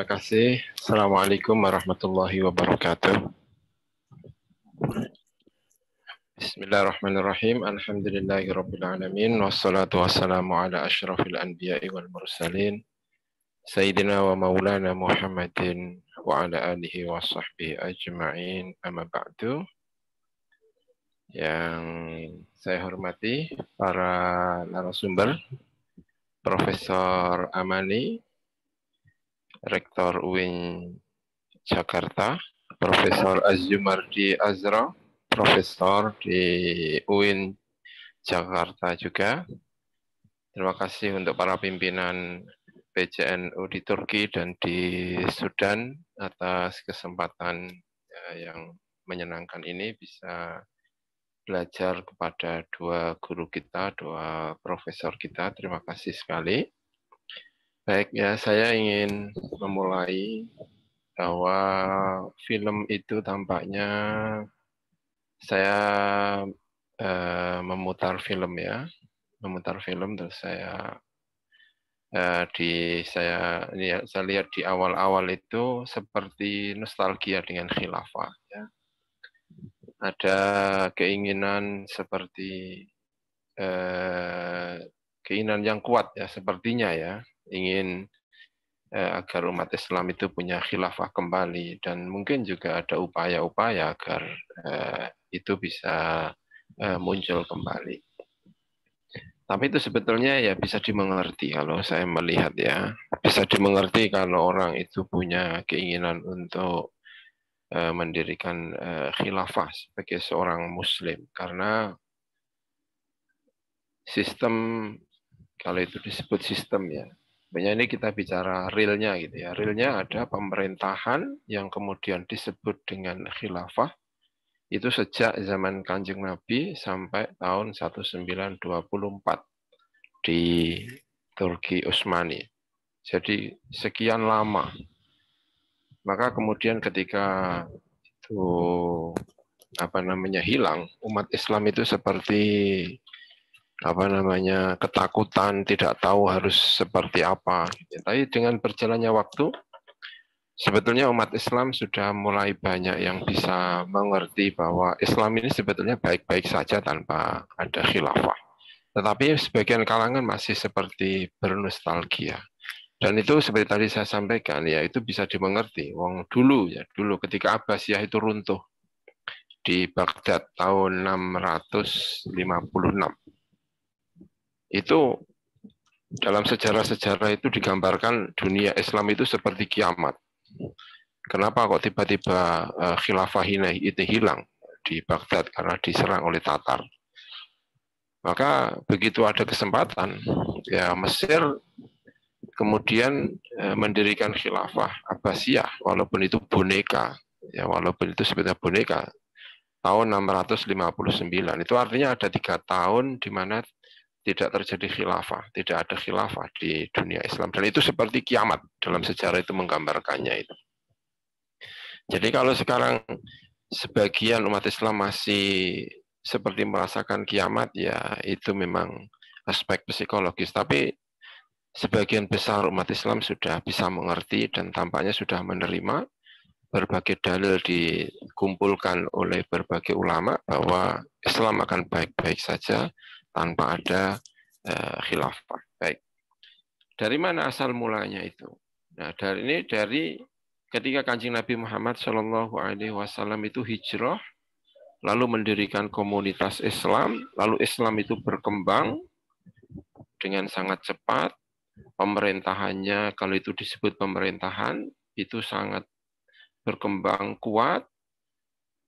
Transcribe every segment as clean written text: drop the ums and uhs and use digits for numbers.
Terima kasih. Assalamualaikum warahmatullahi wabarakatuh. Bismillahirrahmanirrahim. Alhamdulillahirabbil alamin wassalatu wassalamu ala asyrafil anbiya'i wal mursalin sayyidina wa maulana Muhammadin wa ala alihi wa sahbihi ajma'in. Amma ba'du. Yang saya hormati para narasumber, Profesor Amani, Rektor UIN Jakarta, Profesor Azumardi Azra, Profesor di UIN Jakarta juga. Terima kasih untuk para pimpinan PJNU di Turki dan di Sudan atas kesempatan yang menyenangkan ini bisa belajar kepada dua guru kita, dua profesor kita. Terima kasih sekali. Baik, ya saya ingin memulai bahwa film itu tampaknya saya memutar film ya, terus saya saya lihat di awal-awal itu seperti nostalgia dengan khilafah ya. Ada keinginan seperti keinginan yang kuat ya sepertinya ya, ingin agar umat Islam itu punya khilafah kembali, dan mungkin juga ada upaya-upaya agar itu bisa muncul kembali. Tapi itu sebetulnya ya bisa dimengerti kalau saya melihat ya, bisa dimengerti kalau orang itu punya keinginan untuk mendirikan khilafah sebagai seorang muslim, karena sistem, kalau itu disebut sistem ya, sebenarnya ini kita bicara realnya gitu ya. Realnya ada pemerintahan yang kemudian disebut dengan khilafah itu sejak zaman Kanjeng Nabi sampai tahun 1924 di Turki Utsmani. Jadi sekian lama. Maka kemudian ketika itu hilang, umat Islam itu seperti ketakutan, tidak tahu harus seperti apa. Tapi dengan berjalannya waktu, sebetulnya umat Islam sudah mulai banyak yang bisa mengerti bahwa Islam ini sebetulnya baik-baik saja tanpa ada khilafah. Tetapi sebagian kalangan masih seperti bernostalgia. Dan itu seperti tadi saya sampaikan, ya itu bisa dimengerti. Wong dulu ketika Abbasiyah itu runtuh di Baghdad tahun 656, itu dalam sejarah-sejarah itu digambarkan dunia Islam itu seperti kiamat. Kenapa kok tiba-tiba khilafah ini itu hilang di Baghdad karena diserang oleh Tatar? Maka begitu ada kesempatan, ya Mesir kemudian mendirikan khilafah Abbasiyah, walaupun itu boneka, ya walaupun itu sebetulnya boneka, tahun 659. Itu artinya ada 3 tahun di mana tidak terjadi khilafah, tidak ada khilafah di dunia Islam. Dan itu seperti kiamat, dalam sejarah itu menggambarkannya itu. Jadi kalau sekarang sebagian umat Islam masih seperti merasakan kiamat, ya itu memang aspek psikologis. Tapi sebagian besar umat Islam sudah bisa mengerti dan tampaknya sudah menerima. Berbagai dalil dikumpulkan oleh berbagai ulama bahwa Islam akan baik-baik saja tanpa ada khilafah. Baik. Dari mana asal mulanya itu? Nah, dari ketika Kanjeng Nabi Muhammad SAW itu hijrah, lalu mendirikan komunitas Islam, lalu Islam itu berkembang dengan sangat cepat. Pemerintahannya, kalau itu disebut pemerintahan, itu sangat berkembang kuat.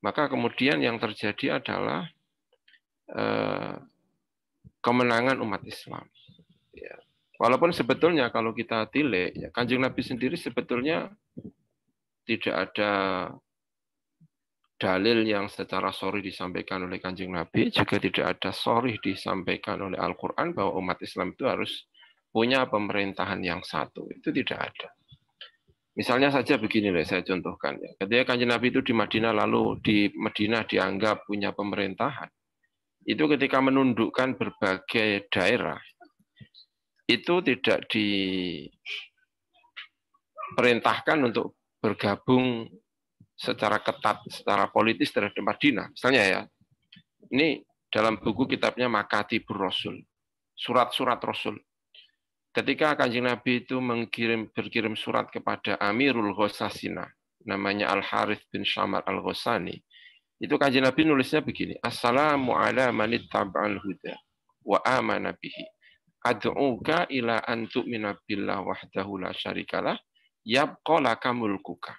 Maka kemudian yang terjadi adalah kemenangan umat Islam. Ya. Walaupun sebetulnya kalau kita tilik, ya, Kanjeng Nabi sendiri sebetulnya tidak ada dalil yang secara sharih disampaikan oleh Kanjeng Nabi, juga tidak ada sharih disampaikan oleh Al-Quran bahwa umat Islam itu harus punya pemerintahan yang satu. Itu tidak ada. Misalnya saja begini saya contohkan. Ya. Ketika Kanjeng Nabi itu di Madinah, lalu di Madinah dianggap punya pemerintahan, itu ketika menundukkan berbagai daerah, itu tidak perintahkan untuk bergabung secara ketat, secara politis terhadap Madinah. Misalnya ya, ini dalam buku kitabnya Makatibur Rasul, surat-surat Rasul. Ketika Kanjeng Nabi itu berkirim surat kepada Amirul Ghosasina, namanya Al-Harith bin Syamar Al-Ghosani, itu Kanjeng Nabi nulisnya begini, Assalamu ala manit tab'al huda wa amana bihi. Ad'uka ila an tu'mina billah wahdahu la syarikalah yabqa laka mulkuka.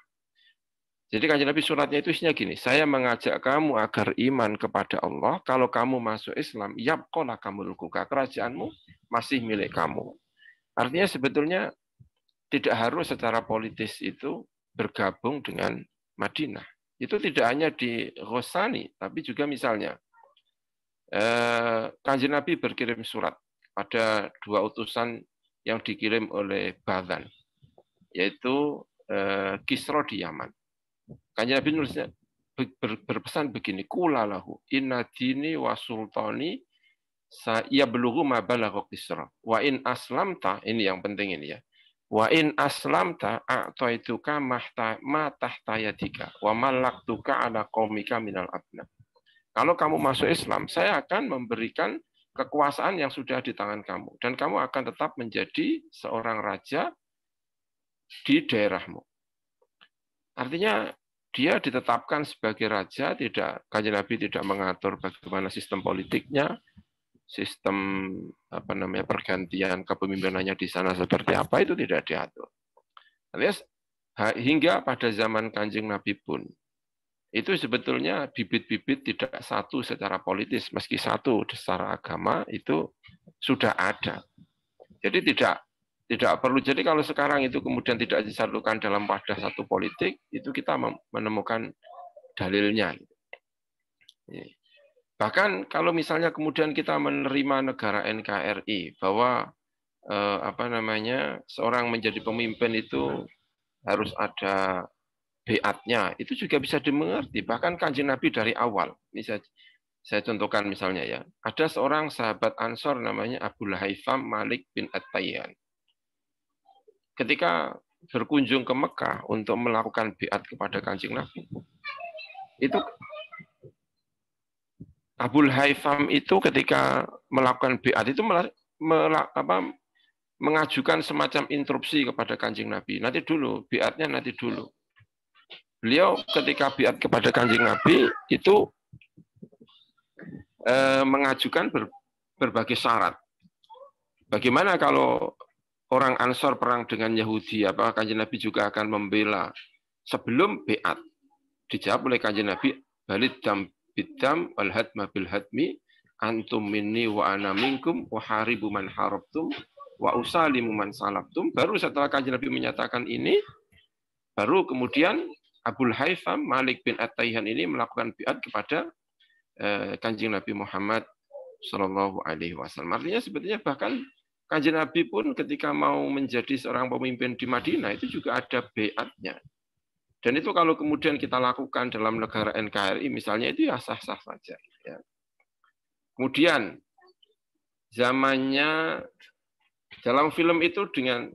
Jadi Kanjeng Nabi suratnya itu isinya gini, saya mengajak kamu agar iman kepada Allah, kalau kamu masuk Islam, yabqa laka mulkuka, kerajaanmu masih milik kamu. Artinya sebetulnya tidak harus secara politis itu bergabung dengan Madinah. Itu tidak hanya di Ghosani, tapi juga misalnya Kanjeng Nabi berkirim surat pada 2 utusan yang dikirim oleh Badan, yaitu Kisra di Yaman. Kanjeng Nabi nulisnya berpesan begini, Kulalahu inna dini wa sultani ya belughu ma balagha Kisra. Wa in aslamta, ini yang penting ini ya. Wa in aslamta a'taituka ma tahta yadika wa malaktuka ala qaumika minal abna. Kalau kamu masuk Islam, saya akan memberikan kekuasaan yang sudah di tangan kamu dan kamu akan tetap menjadi seorang raja di daerahmu. Artinya dia ditetapkan sebagai raja, Kanjeng Nabi tidak mengatur bagaimana sistem politiknya, sistem pergantian kepemimpinannya di sana seperti apa, itu tidak diatur. Alias hingga pada zaman Kanjeng Nabi pun itu sebetulnya bibit-bibit tidak satu secara politis, meski satu secara agama itu sudah ada. Jadi tidak perlu. Jadi kalau sekarang itu kemudian tidak disatukan dalam wadah satu politik, itu kita menemukan dalilnya. Bahkan kalau misalnya kemudian kita menerima negara NKRI bahwa seorang menjadi pemimpin itu harus ada beatnya, itu juga bisa dimengerti. Bahkan Kanjeng Nabi dari awal, saya contohkan misalnya ya, ada seorang sahabat Ansor namanya Abul Haitham Malik bin At-Tayyan. Ketika berkunjung ke Mekah untuk melakukan beat kepada Kanjeng Nabi, itu Abul Haitham itu ketika melakukan beat itu mengajukan semacam instruksi kepada Kanjeng Nabi. Nanti dulu, beatnya nanti dulu. Beliau ketika biat kepada Kanjeng Nabi itu mengajukan berbagai syarat. Bagaimana kalau orang Ansor perang dengan Yahudi, apakah Kanjeng Nabi juga akan membela sebelum biat? Dijawab oleh Kanjeng Nabi, balid dam bidam wal hadma bil hadmi antum minni wa ana minkum wa haribu man harabtum wa usalimu man salabtum. Baru setelah Kanjeng Nabi menyatakan ini, baru kemudian Abul Haitham Malik bin At-Tayyan ini melakukan biat kepada Kanjeng Nabi Muhammad Shallallahu Alaihi Wasallam. Artinya sebetulnya bahkan Kanjeng Nabi pun ketika mau menjadi seorang pemimpin di Madinah itu juga ada biatnya. Dan itu kalau kemudian kita lakukan dalam negara NKRI misalnya itu ya sah-sah saja. Ya. Kemudian zamannya dalam film itu dengan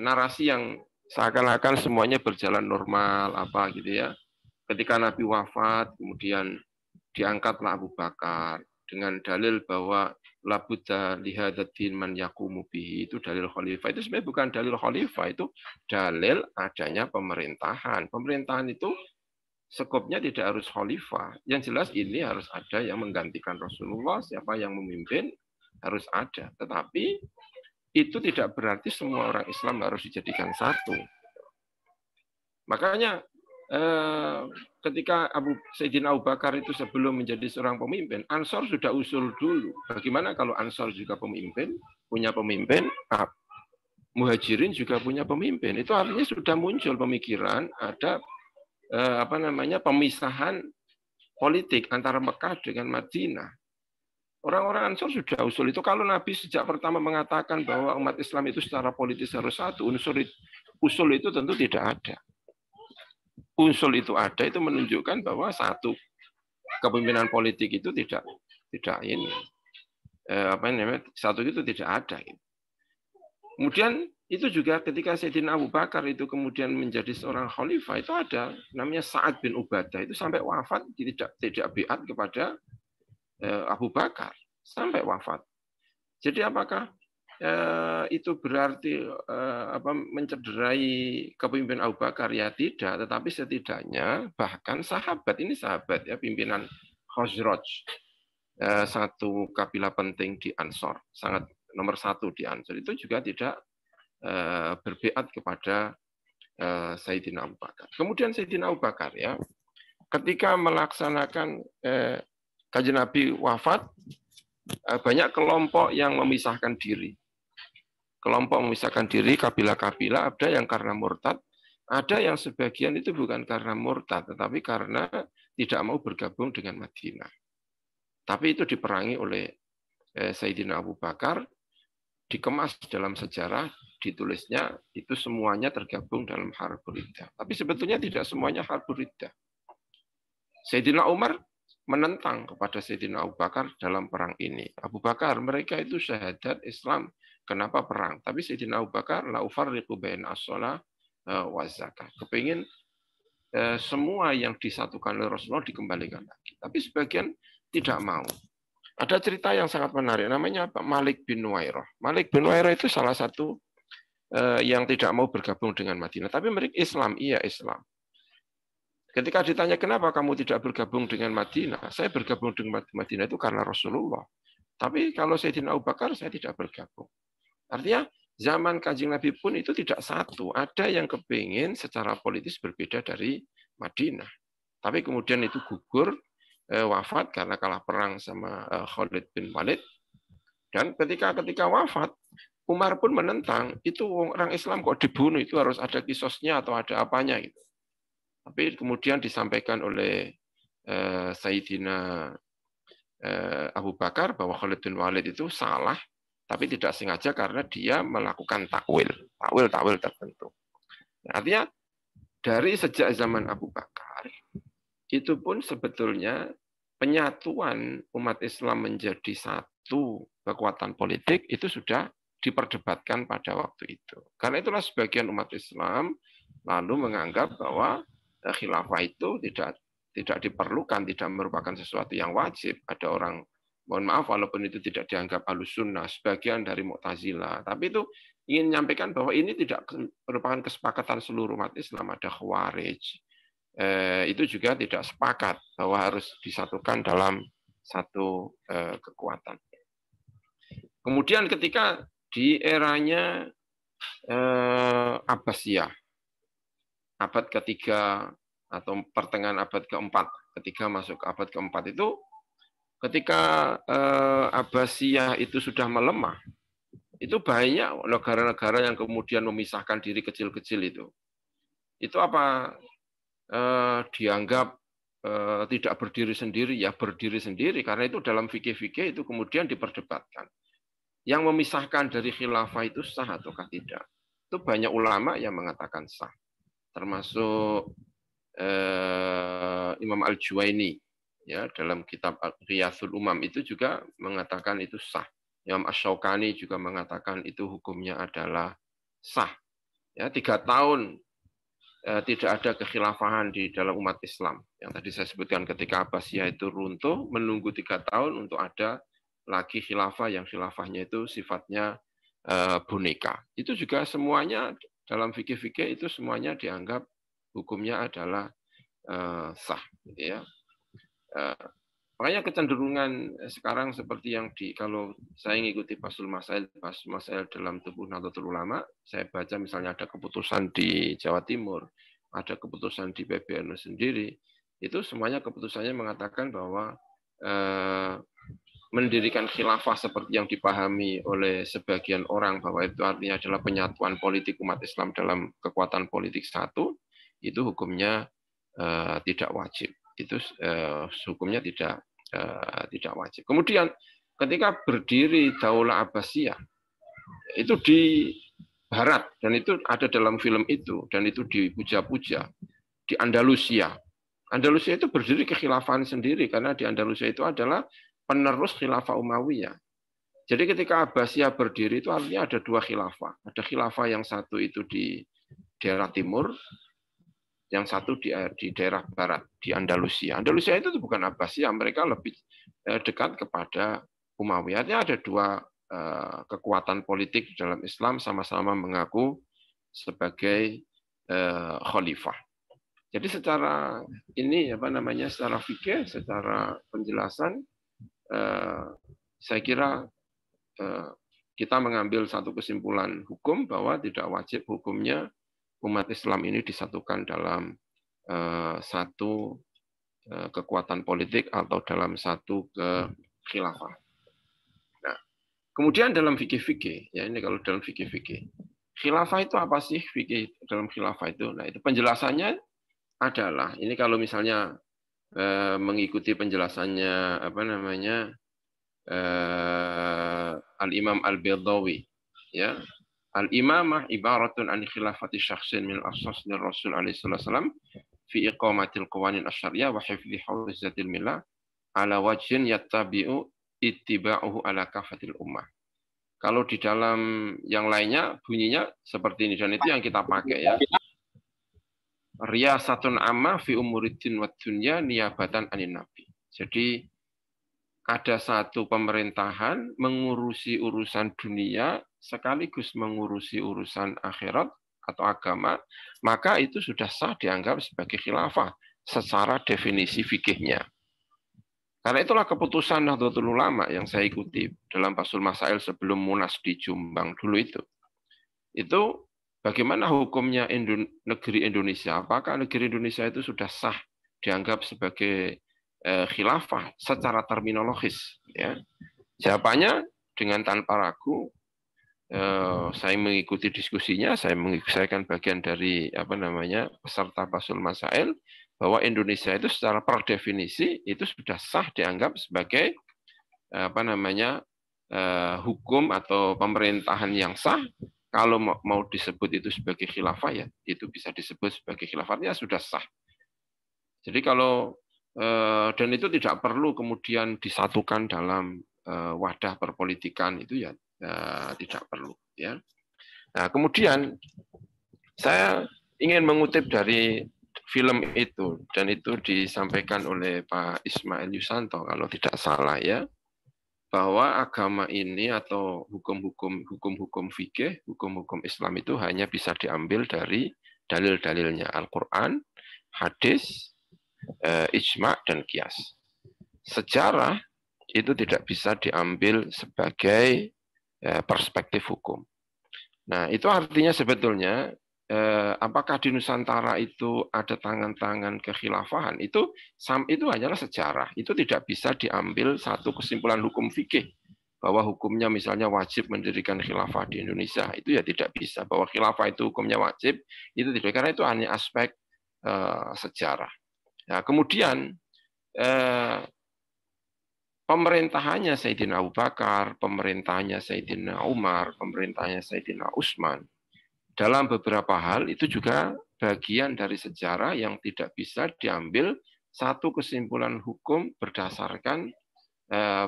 narasi yang seakan-akan semuanya berjalan normal gitu ya. Ketika Nabi wafat, kemudian diangkatlah Abu Bakar dengan dalil bahwa labudda lihadatin man yaqumu bihi, itu dalil khalifah. Itu sebenarnya bukan dalil khalifah, itu dalil adanya pemerintahan. Pemerintahan itu skopnya tidak harus khalifah. Yang jelas ini harus ada yang menggantikan Rasulullah, siapa yang memimpin harus ada. Tetapi itu tidak berarti semua orang Islam harus dijadikan satu. Makanya ketika Sayyidina Abu Bakar itu sebelum menjadi seorang pemimpin, Ansor sudah usul dulu. Bagaimana kalau Ansor juga punya pemimpin, Muhajirin juga punya pemimpin. Itu artinya sudah muncul pemikiran ada pemisahan politik antara Mekah dengan Madinah. Orang-orang Ansor sudah usul itu. Kalau Nabi sejak pertama mengatakan bahwa umat Islam itu secara politis harus satu, usul itu tentu tidak ada. Usul itu ada, itu menunjukkan bahwa satu kepemimpinan politik itu tidak ini satu itu tidak ada. Kemudian Itu juga ketika Sayyidina Abu Bakar itu kemudian menjadi seorang khalifah, itu ada namanya Sa'ad bin Ubadah, itu sampai wafat tidak biat kepada Abu Bakar sampai wafat. Jadi apakah itu berarti mencederai kepemimpinan Abu Bakar? Ya tidak, tetapi setidaknya bahkan sahabat, ini sahabat ya, pimpinan Khazraj, satu kabilah penting di Ansor, sangat nomor satu di Ansor, itu juga tidak berbiat kepada Sayyidina Abu Bakar. Kemudian Sayyidina Abu Bakar ya, ketika melaksanakan Kanjeng Nabi wafat, banyak kelompok yang memisahkan diri. Kelompok memisahkan diri, kabilah-kabilah, ada yang karena murtad, ada yang sebagian itu bukan karena murtad, tetapi karena tidak mau bergabung dengan Madinah. Tapi itu diperangi oleh Sayyidina Abu Bakar, dikemas dalam sejarah, ditulisnya itu semuanya tergabung dalam Harbul Riddah. Tapi sebetulnya tidak semuanya Harbul Riddah. Sayyidina Umar menentang kepada Sayyidina Abu Bakar dalam perang ini. Abu Bakar, mereka itu syahadat Islam, kenapa perang? Tapi Sayyidina Abu Bakar, la ufarriqu baina as-shalah wa zakah. Kepingin semua yang disatukan oleh Rasulullah dikembalikan lagi. Tapi sebagian tidak mau. Ada cerita yang sangat menarik, namanya Malik bin Nuwairah. Malik bin Nuwairah itu salah satu yang tidak mau bergabung dengan Madinah. Tapi mereka Islam, iya Islam. Ketika ditanya kenapa kamu tidak bergabung dengan Madinah, saya bergabung dengan Madinah itu karena Rasulullah. Tapi kalau Sayyidina Abu Bakar, saya tidak bergabung. Artinya zaman Kanjeng Nabi pun itu tidak satu. Ada yang kepingin secara politis berbeda dari Madinah. Tapi kemudian itu gugur, wafat karena kalah perang sama Khalid bin Walid. Dan ketika wafat, Umar pun menentang, itu orang Islam kok dibunuh, itu harus ada kisosnya atau ada apanya gitu. Tapi kemudian disampaikan oleh Sayyidina Abu Bakar bahwa Khalid bin Walid itu salah, tapi tidak sengaja karena dia melakukan takwil tertentu. Artinya dari sejak zaman Abu Bakar, itu pun sebetulnya penyatuan umat Islam menjadi satu kekuatan politik itu sudah diperdebatkan pada waktu itu. Karena itulah sebagian umat Islam lalu menganggap bahwa khilafah itu tidak diperlukan, tidak merupakan sesuatu yang wajib. Ada orang, mohon maaf, walaupun itu tidak dianggap Ahlussunnah, sebagian dari Mu'tazilah, tapi itu ingin menyampaikan bahwa ini tidak merupakan kesepakatan seluruh umat Islam. Ada Khawarij, itu juga tidak sepakat bahwa harus disatukan dalam satu kekuatan. Kemudian ketika di eranya Abbasiyah, abad ketiga atau pertengahan abad keempat, ketika masuk ke abad keempat itu, ketika Abbasiyah itu sudah melemah, itu banyak negara-negara yang kemudian memisahkan diri kecil-kecil itu. Itu apa? Dianggap tidak berdiri sendiri, ya berdiri sendiri, karena itu dalam fikih-fikih itu kemudian diperdebatkan. Yang memisahkan dari khilafah itu sah ataukah tidak? Itu banyak ulama yang mengatakan sah, termasuk Imam Al-Juwaini ya, dalam kitab Ghiyathul Umam itu juga mengatakan itu sah. Imam Asy-Syaukani juga mengatakan itu hukumnya adalah sah. Ya, 3 tahun tidak ada kekhilafahan di dalam umat Islam. Yang tadi saya sebutkan ketika Abbasiyah itu runtuh, menunggu 3 tahun untuk ada lagi khilafah yang khilafahnya itu sifatnya boneka. Itu juga semuanya dalam fikih-fikih itu semuanya dianggap hukumnya adalah sah. Gitu ya. Makanya kecenderungan sekarang seperti yang kalau saya mengikuti Basul Masail dalam tubuh Nahdlatul Ulama, saya baca misalnya ada keputusan di Jawa Timur, ada keputusan di PBNU sendiri, itu semuanya keputusannya mengatakan bahwa mendirikan khilafah seperti yang dipahami oleh sebagian orang bahwa itu artinya adalah penyatuan politik umat Islam dalam kekuatan politik satu, itu hukumnya tidak wajib. Itu hukumnya tidak wajib. Kemudian ketika berdiri Daulah Abbasiyah itu di Barat, dan itu ada dalam film itu, dan itu dipuja-puja di Andalusia. Andalusia itu berdiri kekhilafahan sendiri karena di Andalusia itu adalah penerus khilafah Umayyah. Jadi ketika Abbasiyah berdiri itu artinya ada dua khilafah. Ada khilafah yang satu itu di daerah timur, yang satu di daerah barat, di Andalusia. Andalusia itu bukan Abbasiyah, mereka lebih dekat kepada Umayyah. Artinya ada dua kekuatan politik dalam Islam sama-sama mengaku sebagai khalifah. Jadi secara ini secara fikih, secara penjelasan, saya kira kita mengambil satu kesimpulan hukum bahwa tidak wajib hukumnya umat Islam ini disatukan dalam satu kekuatan politik atau dalam satu kekhilafah. Nah, kemudian dalam fikih-fikih, ya ini kalau dalam fikih-fikih, khilafah itu apa sih? Fikih dalam khilafah itu, nah itu penjelasannya adalah ini kalau misalnya mengikuti penjelasannya Al-Imam Al-Baydawi, ya, al-imamah ibaratun an khilafati syakhsin min al-asas dari Rasul alaihi wasallam fi iqamatil qawanin asy-syar'iyyah wa hifdzi hawzatil millah ala wajhin yattabi'u ittiba'uhu ala kafatil ummah. Kalau di dalam yang lainnya bunyinya seperti ini, dan itu yang kita pakai ya. Riyasatun amma fi umuriddin wad dunya niyabatan anin nabi. Jadi ada satu pemerintahan mengurusi urusan dunia sekaligus mengurusi urusan akhirat atau agama, maka itu sudah sah dianggap sebagai khilafah secara definisi fikihnya. Karena itulah keputusan Nahdlatul Ulama yang saya ikuti dalam Basul Masail sebelum Munas di Jombang dulu itu. Itu bagaimana hukumnya negeri Indonesia? Apakah negeri Indonesia itu sudah sah dianggap sebagai khilafah secara terminologis? Ya. Jawabannya dengan tanpa ragu, saya mengikuti diskusinya, saya kan bagian dari peserta Basul Masail, bahwa Indonesia itu secara per definisi itu sudah sah dianggap sebagai hukum atau pemerintahan yang sah. Kalau mau disebut itu sebagai khilafah, ya itu bisa disebut sebagai khilafatnya sudah sah. Jadi kalau dan itu tidak perlu kemudian disatukan dalam wadah perpolitikan, itu ya tidak perlu, ya. Nah, kemudian saya ingin mengutip dari film itu, dan itu disampaikan oleh Pak Ismail Yusanto kalau tidak salah, ya, bahwa agama ini atau hukum-hukum fikih, hukum-hukum Islam itu hanya bisa diambil dari dalil-dalilnya Al-Quran, hadis, ijma' dan qiyas. Sejarah itu tidak bisa diambil sebagai perspektif hukum. Nah, itu artinya sebetulnya apakah di Nusantara itu ada tangan-tangan kekhilafahan, itu hanyalah sejarah. Itu tidak bisa diambil satu kesimpulan hukum fikih bahwa hukumnya misalnya wajib mendirikan khilafah di Indonesia. Itu ya tidak bisa, bahwa khilafah itu hukumnya wajib, itu tidak, karena itu hanya aspek sejarah. Nah, kemudian pemerintahannya Sayyidina Abu Bakar, pemerintahannya Sayyidina Umar, pemerintahannya Sayyidina Utsman, dalam beberapa hal itu juga bagian dari sejarah yang tidak bisa diambil satu kesimpulan hukum berdasarkan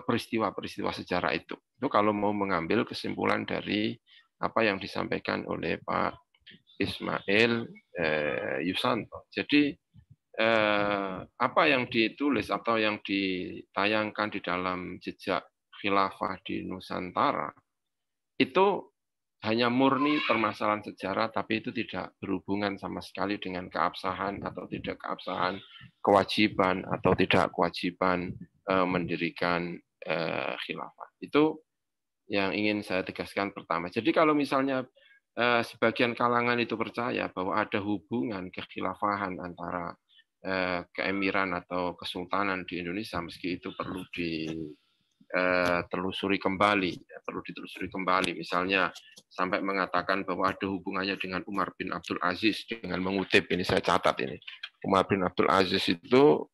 peristiwa-peristiwa sejarah itu. Itu kalau mau mengambil kesimpulan dari apa yang disampaikan oleh Pak Ismail Yusanto. Jadi apa yang ditulis atau yang ditayangkan di dalam jejak khilafah di Nusantara itu hanya murni permasalahan sejarah, tapi itu tidak berhubungan sama sekali dengan keabsahan atau tidak keabsahan, kewajiban atau tidak kewajiban mendirikan khilafah. Itu yang ingin saya tegaskan pertama. Jadi kalau misalnya sebagian kalangan itu percaya bahwa ada hubungan kekhilafahan antara keemiran atau kesultanan di Indonesia, meski itu perlu ditelusuri kembali, misalnya sampai mengatakan bahwa ada hubungannya dengan Umar bin Abdul Aziz, dengan mengutip, ini saya catat ini, Umar bin Abdul Aziz itu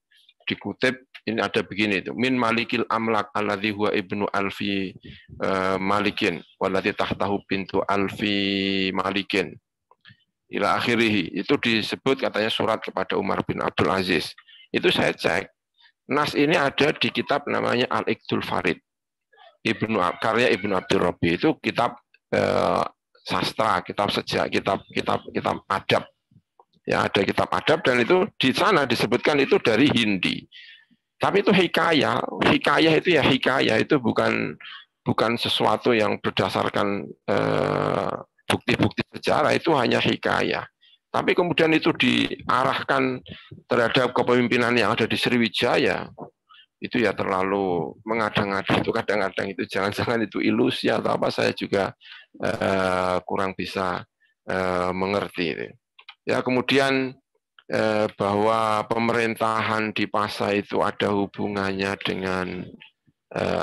dikutip, ini ada begini itu, min malikil amlak alladhi huwa ibnu alfi malikin walladhi tahtahu bintu alfi malikin ila akhirih, itu disebut katanya surat kepada Umar bin Abdul Aziz. Itu saya cek, nas ini ada di kitab namanya Al-Iqdul Farid. karya Ibnu Abdul Rabbi itu kitab sastra, kitab sejarah, kitab adab. Ya, ada kitab adab dan itu di sana disebutkan itu dari Hindi. Tapi itu hikayah. Hikayah itu ya hikayah, itu bukan sesuatu yang berdasarkan bukti-bukti sejarah, itu hanya hikayah. Tapi kemudian itu diarahkan terhadap kepemimpinan yang ada di Sriwijaya, itu ya terlalu mengada-ngada. Itu kadang-kadang itu jangan-jangan itu ilusi atau apa, saya juga kurang bisa mengerti. Ya, kemudian bahwa pemerintahan di Pasa itu ada hubungannya dengan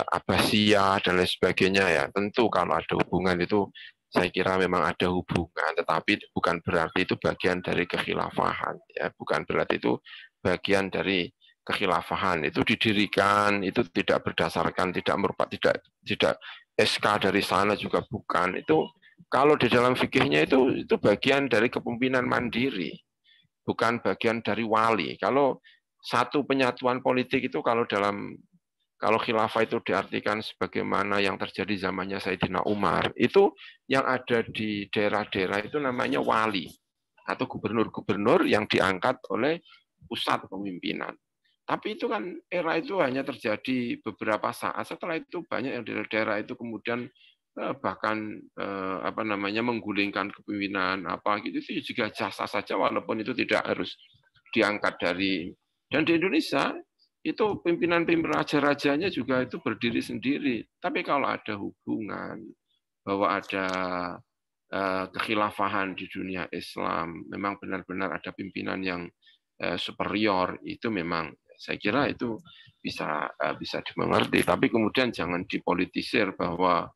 Abbasiyah dan lain sebagainya, ya tentu kalau ada hubungan itu saya kira memang ada hubungan, tetapi bukan berarti itu bagian dari kekhilafahan, ya bukan berarti itu bagian dari kekhilafahan. Itu didirikan itu tidak berdasarkan, tidak SK dari sana juga bukan. Itu kalau di dalam fikihnya itu bagian dari kepemimpinan mandiri, bukan bagian dari wali. Kalau satu penyatuan politik itu kalau khilafah itu diartikan sebagaimana yang terjadi zamannya Sayyidina Umar, itu yang ada di daerah-daerah itu namanya wali atau gubernur-gubernur yang diangkat oleh pusat pemimpinan. Tapi itu kan era itu hanya terjadi beberapa saat. Setelah itu banyak yang di daerah itu kemudian bahkan menggulingkan kepemimpinan apa gitu, itu juga jasa saja walaupun itu tidak harus diangkat dari. Dan di Indonesia itu pimpinan-pimpinan raja-rajanya juga itu berdiri sendiri. Tapi kalau ada hubungan bahwa ada kekhilafahan di dunia Islam, memang benar-benar ada pimpinan yang superior, itu memang saya kira itu bisa dimengerti. Tapi kemudian jangan dipolitisir bahwa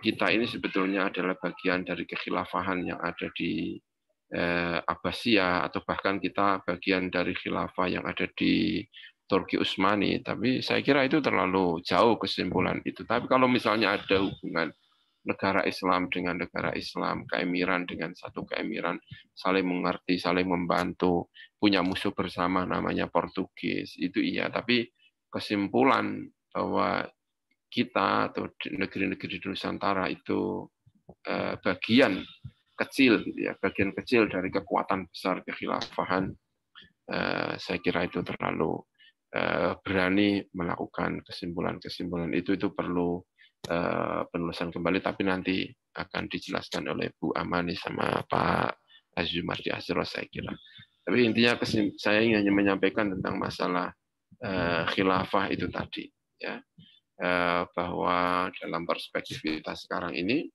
kita ini sebetulnya adalah bagian dari kekhilafahan yang ada di Abbasiyah, atau bahkan kita bagian dari khilafah yang ada di Turki Utsmani. Tapi saya kira itu terlalu jauh kesimpulan itu. Tapi kalau misalnya ada hubungan negara Islam dengan negara Islam, keemiran dengan satu keemiran, saling mengerti, saling membantu, punya musuh bersama namanya Portugis, itu iya. Tapi kesimpulan bahwa kita atau negeri-negeri di Nusantara itu bagian kecil, gitu ya, bagian kecil dari kekuatan besar kekhilafahan, saya kira itu terlalu berani melakukan kesimpulan-kesimpulan itu perlu penulisan kembali, tapi nanti akan dijelaskan oleh Bu Amani sama Pak Azumardi Azra, saya kira. Tapi intinya saya ingin hanya menyampaikan tentang masalah khilafah itu tadi, ya, bahwa dalam perspektif kita sekarang ini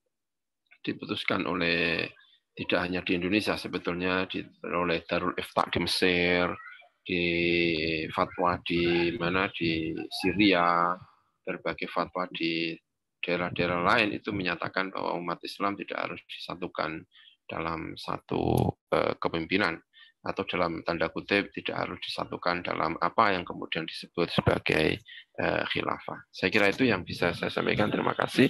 diputuskan oleh tidak hanya di Indonesia, sebetulnya oleh Darul Ifta di Mesir, di fatwa di Syria, berbagai fatwa di daerah-daerah lain itu menyatakan bahwa umat Islam tidak harus disatukan dalam satu kepemimpinan, atau dalam tanda kutip tidak harus disatukan dalam apa yang kemudian disebut sebagai khilafah. Saya kira itu yang bisa saya sampaikan. Terima kasih.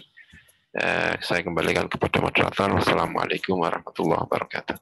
Saya kembalikan kepada moderator. Wassalamualaikum warahmatullahi wabarakatuh.